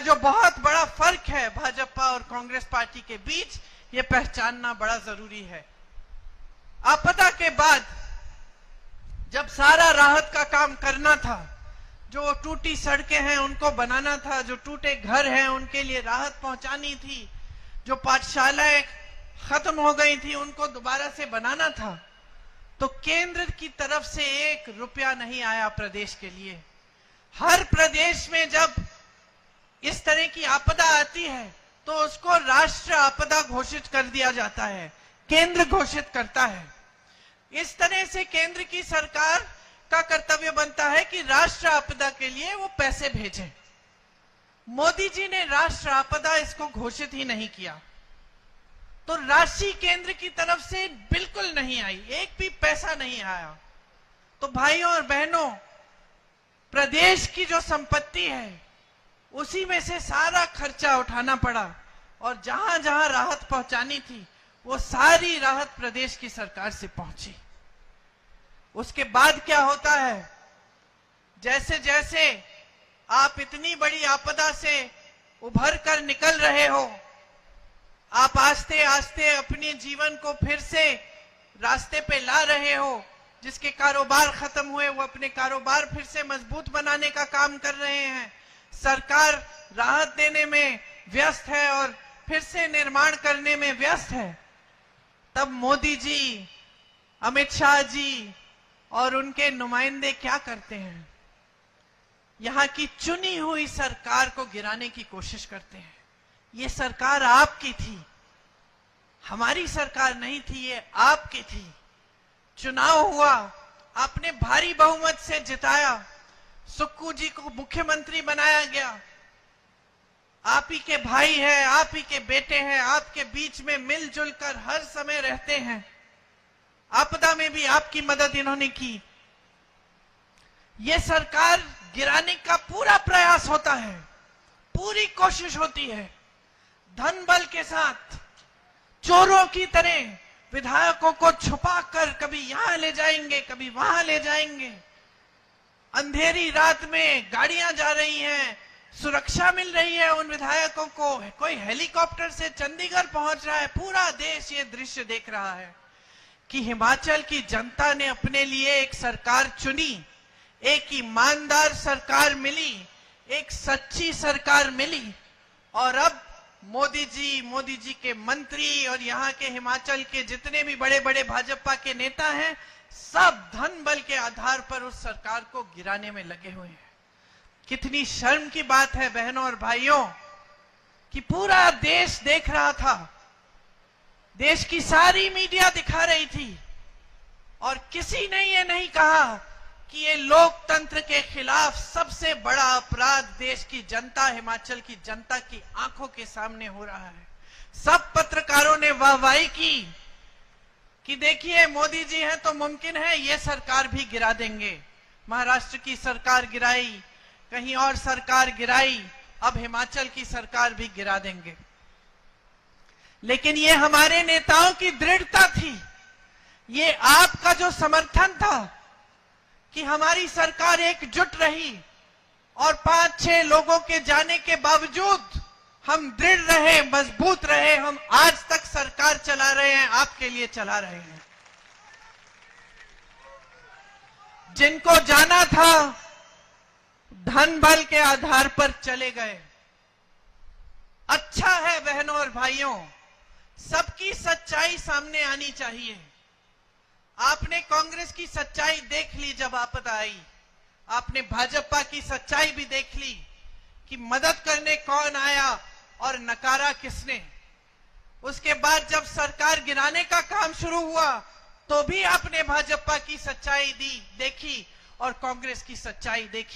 जो बहुत बड़ा फर्क है भाजपा और कांग्रेस पार्टी के बीच, ये पहचानना बड़ा जरूरी है। आपदा के बाद जब सारा राहत का काम करना था, जो टूटी सड़कें हैं उनको बनाना था, जो टूटे घर हैं उनके लिए राहत पहुंचानी थी, जो पाठशालाएं खत्म हो गई थी उनको दोबारा से बनाना था, तो केंद्र की तरफ से 1 रुपया नहीं आया प्रदेश के लिए। हर प्रदेश में जब इस तरह की आपदा आती है तो उसको राष्ट्र आपदा घोषित कर दिया जाता है, केंद्र घोषित करता है। इस तरह से केंद्र की सरकार का कर्तव्य बनता है कि राष्ट्र आपदा के लिए वो पैसे भेजें। मोदी जी ने राष्ट्र आपदा इसको घोषित ही नहीं किया, तो राशि केंद्र की तरफ से बिल्कुल नहीं आई, एक भी पैसा नहीं आया। तो भाइयों और बहनों, प्रदेश की जो संपत्ति है उसी में से सारा खर्चा उठाना पड़ा, और जहां जहां राहत पहुंचानी थी वो सारी राहत प्रदेश की सरकार से पहुंची। उसके बाद क्या होता है, जैसे जैसे आप इतनी बड़ी आपदा से उभर कर निकल रहे हो, आप आस्ते आस्ते अपने जीवन को फिर से रास्ते पे ला रहे हो। जिसके कारोबार खत्म हुए वो अपने कारोबार फिर से मजबूत बनाने का काम कर रहे हैं। सरकार राहत देने में व्यस्त है और फिर से निर्माण करने में व्यस्त है। तब मोदी जी, अमित शाह जी और उनके नुमाइंदे क्या करते हैं, यहां की चुनी हुई सरकार को गिराने की कोशिश करते हैं। ये सरकार आपकी थी, हमारी सरकार नहीं थी, ये आपकी थी। चुनाव हुआ, आपने भारी बहुमत से जिताया, सुक्खू जी को मुख्यमंत्री बनाया गया। आप ही के भाई हैं, आप ही के बेटे हैं, आपके बीच में मिलजुल कर हर समय रहते हैं। आपदा में भी आपकी मदद इन्होंने की। ये सरकार गिराने का पूरा प्रयास होता है, पूरी कोशिश होती है। धन बल के साथ चोरों की तरह विधायकों को छुपाकर कभी यहां ले जाएंगे, कभी वहां ले जाएंगे। अंधेरी रात में गाड़ियां जा रही हैं, सुरक्षा मिल रही है उन विधायकों को, कोई हेलीकॉप्टर से चंडीगढ़ पहुंच रहा है। पूरा देश ये दृश्य देख रहा है कि हिमाचल की जनता ने अपने लिए एक सरकार चुनी, एक ईमानदार सरकार मिली, एक सच्ची सरकार मिली। और अब मोदी जी के मंत्री और यहाँ के हिमाचल के जितने भी बड़े बड़े भाजपा के नेता हैं, सब धन बल के आधार पर उस सरकार को गिराने में लगे हुए हैं। कितनी शर्म की बात है बहनों और भाइयों कि पूरा देश देख रहा था, देश की सारी मीडिया दिखा रही थी, और किसी ने ये नहीं कहा कि ये लोकतंत्र के खिलाफ सबसे बड़ा अपराध देश की जनता, हिमाचल की जनता की आंखों के सामने हो रहा है। सब पत्रकारों ने वाहवाही की कि देखिए मोदी जी हैं तो मुमकिन है ये सरकार भी गिरा देंगे। महाराष्ट्र की सरकार गिराई, कहीं और सरकार गिराई, अब हिमाचल की सरकार भी गिरा देंगे। लेकिन ये हमारे नेताओं की दृढ़ता थी, ये आपका जो समर्थन था कि हमारी सरकार एकजुट रही, और 5-6 लोगों के जाने के बावजूद हम दृढ़ रहे, मजबूत रहे। हम आज तक सरकार चला रहे हैं, आपके लिए चला रहे हैं। जिनको जाना था धन बल के आधार पर चले गए। अच्छा है बहनों और भाइयों, सबकी सच्चाई सामने आनी चाहिए। आपने कांग्रेस की सच्चाई देख ली जब आपदा आई, आपने भाजपा की सच्चाई भी देख ली कि मदद करने कौन आया और नकारा किसने। उसके बाद जब सरकार गिराने का काम शुरू हुआ तो भी आपने भाजपा की सच्चाई देखी और कांग्रेस की सच्चाई देखी।